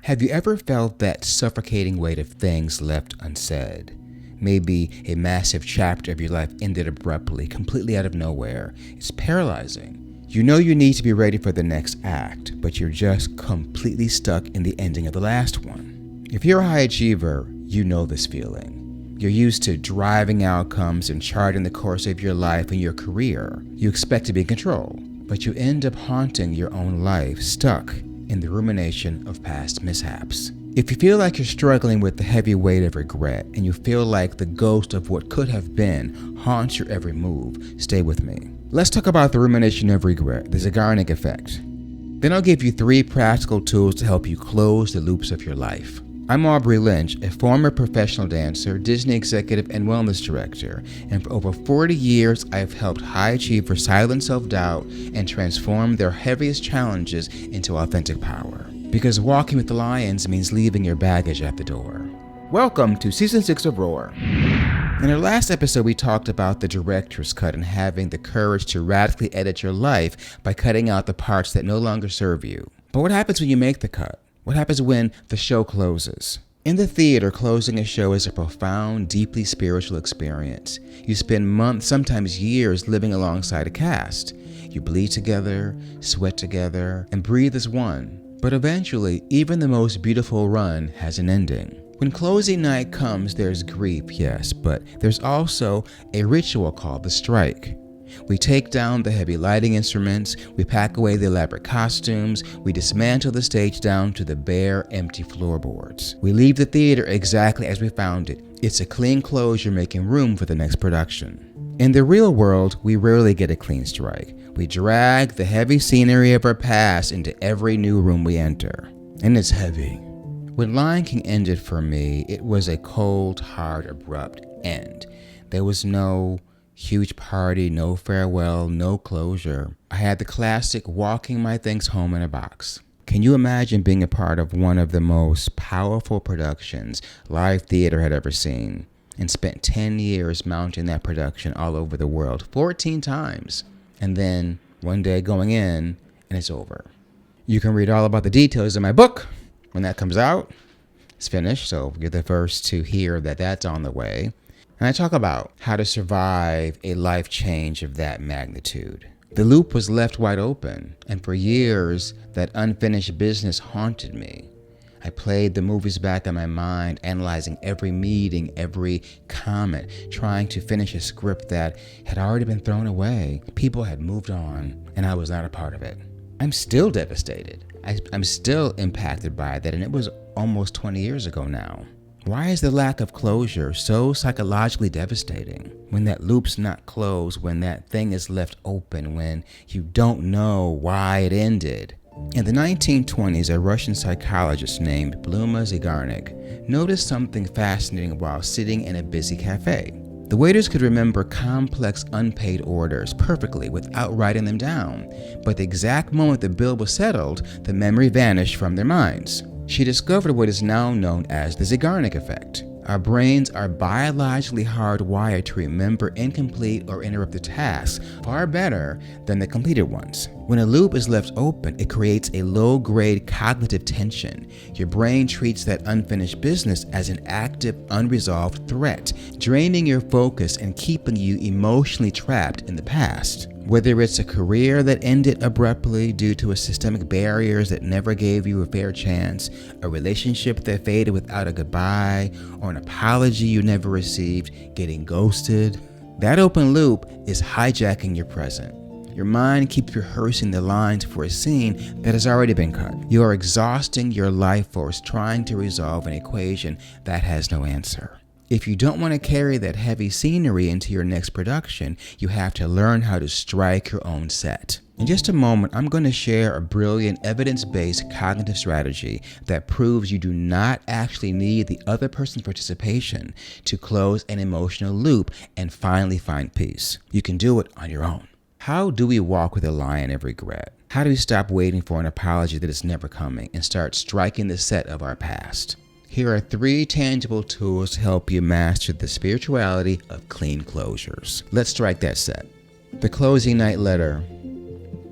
Have you ever felt that suffocating weight of things left unsaid? Maybe a massive chapter of your life ended abruptly, completely out of nowhere. It's paralyzing. You know you need to be ready for the next act, but you're just completely stuck in the ending of the last one. If you're a high achiever, you know this feeling. You're used to driving outcomes and charting the course of your life and your career. You expect to be in control, but you end up haunting your own life, stuck in the rumination of past mishaps. If you feel like you're struggling with the heavy weight of regret and you feel like the ghost of what could have been haunts your every move, stay with me. Let's talk about the rumination of regret, the Zeigarnik Effect. Then I'll give you 3 practical tools to help you close the loops of your life. I'm Aubrey Lynch, a former professional dancer, Disney executive, and wellness director, and for over 40 years I've helped high achievers silence self-doubt and transform their heaviest challenges into authentic power. Because walking with the lions means leaving your baggage at the door. Welcome to Season 6 of Roar. In our last episode, we talked about the director's cut and having the courage to radically edit your life by cutting out the parts that no longer serve you. But what happens when you make the cut? What happens when the show closes? In the theater, closing a show is a profound, deeply spiritual experience. You spend months, sometimes years, living alongside a cast. You bleed together, sweat together, and breathe as one. But eventually, even the most beautiful run has an ending. When closing night comes, there's grief, yes, but there's also a ritual called the strike. We take down the heavy lighting instruments, we pack away the elaborate costumes, we dismantle the stage down to the bare, empty floorboards. We leave the theater exactly as we found it. It's a clean closure, making room for the next production. In the real world, we rarely get a clean strike. We drag the heavy scenery of our past into every new room we enter. And it's heavy. When Lion King ended for me, it was a cold, hard, abrupt end. There was no huge party, no farewell, no closure. I had the classic walking my things home in a box. Can you imagine being a part of one of the most powerful productions live theater had ever seen, and spent 10 years mounting that production all over the world, 14 times, and then one day going in and it's over? You can read all about the details in my book when that comes out. It's finished, so you're the first to hear that that's on the way. And I talk about how to survive a life change of that magnitude. The loop was left wide open, and for years, that unfinished business haunted me. I played the movies back in my mind, analyzing every meeting, every comment, trying to finish a script that had already been thrown away. People had moved on, and I was not a part of it. I'm still devastated. I'm still impacted by that, and it was almost 20 years ago now. Why is the lack of closure so psychologically devastating? When that loop's not closed, when that thing is left open, when you don't know why it ended. In the 1920s, a Russian psychologist named Bluma Zeigarnik noticed something fascinating while sitting in a busy cafe. The waiters could remember complex unpaid orders perfectly without writing them down, but the exact moment the bill was settled, the memory vanished from their minds. She discovered what is now known as the Zeigarnik Effect. Our brains are biologically hardwired to remember incomplete or interrupted tasks far better than the completed ones. When a loop is left open, it creates a low-grade cognitive tension. Your brain treats that unfinished business as an active, unresolved threat, draining your focus and keeping you emotionally trapped in the past. Whether it's a career that ended abruptly due to systemic barriers that never gave you a fair chance, a relationship that faded without a goodbye, or an apology you never received, getting ghosted, that open loop is hijacking your present. Your mind keeps rehearsing the lines for a scene that has already been cut. You are exhausting your life force trying to resolve an equation that has no answer. If you don't want to carry that heavy scenery into your next production, you have to learn how to strike your own set. In just a moment, I'm going to share a brilliant evidence-based cognitive strategy that proves you do not actually need the other person's participation to close an emotional loop and finally find peace. You can do it on your own. How do we walk with a lion of regret? How do we stop waiting for an apology that is never coming and start striking the set of our past? Here are 3 tangible tools to help you master the spirituality of clean closures. Let's strike that set. The closing night letter.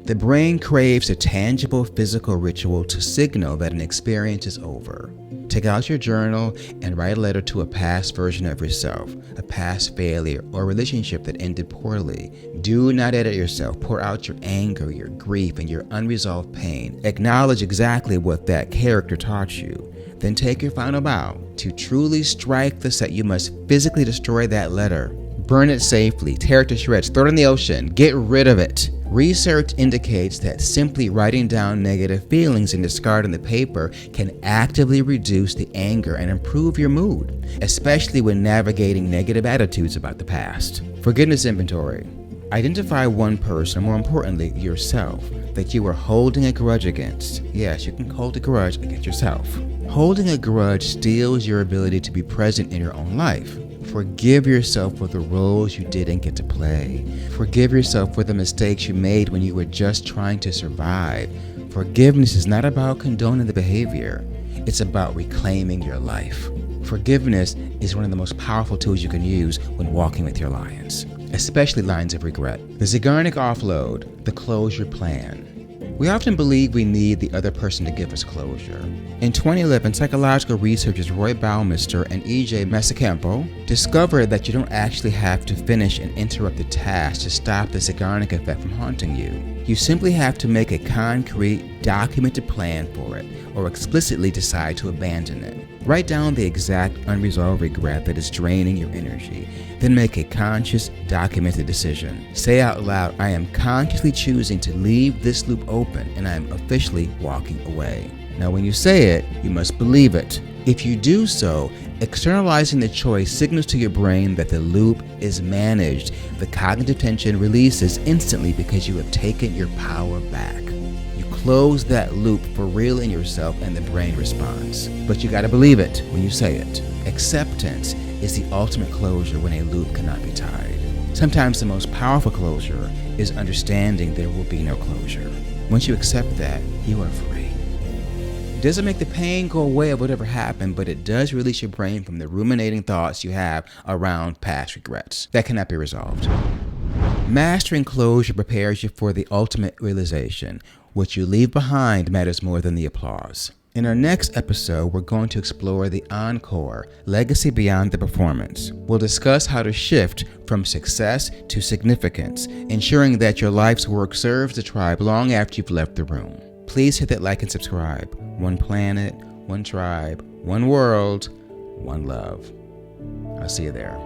The brain craves a tangible physical ritual to signal that an experience is over. Take out your journal and write a letter to a past version of yourself, a past failure, or a relationship that ended poorly. Do not edit yourself. Pour out your anger, your grief, and your unresolved pain. Acknowledge exactly what that character taught you. Then take your final bow. To truly strike the set, you must physically destroy that letter. Burn it safely, tear it to shreds, throw it in the ocean, get rid of it. Research indicates that simply writing down negative feelings and discarding the paper can actively reduce the anger and improve your mood, especially when navigating negative attitudes about the past. Forgiveness inventory. Identify one person, or more importantly, yourself, that you are holding a grudge against. Yes, you can hold a grudge against yourself. Holding a grudge steals your ability to be present in your own life. Forgive yourself for the roles you didn't get to play. Forgive yourself for the mistakes you made when you were just trying to survive. Forgiveness is not about condoning the behavior. It's about reclaiming your life. Forgiveness is one of the most powerful tools you can use when walking with your lions, especially lines of regret. The Zeigarnik offload, the closure plan. We often believe we need the other person to give us closure. In 2011, psychological researchers Roy Baumeister and E.J. Masakempo discovered that you don't actually have to finish an interrupted task to stop the Zeigarnik Effect from haunting you. You simply have to make a concrete, documented plan for it, or explicitly decide to abandon it. Write down the exact unresolved regret that is draining your energy. Then make a conscious, documented decision. Say out loud, I am consciously choosing to leave this loop open and I am officially walking away. Now when you say it, you must believe it. If you do so, externalizing the choice signals to your brain that the loop is managed. The cognitive tension releases instantly because you have taken your power back. You close that loop for real in yourself and the brain responds. But you gotta believe it when you say it. Acceptance is the ultimate closure when a loop cannot be tied. Sometimes the most powerful closure is understanding there will be no closure. Once you accept that, you are free. It doesn't make the pain go away of whatever happened, but it does release your brain from the ruminating thoughts you have around past regrets that cannot be resolved. Mastering closure prepares you for the ultimate realization. What you leave behind matters more than the applause. In our next episode, we're going to explore the encore, legacy beyond the performance. We'll discuss how to shift from success to significance, ensuring that your life's work serves the tribe long after you've left the room. Please hit that like and subscribe. One planet, one tribe, one world, one love. I'll see you there.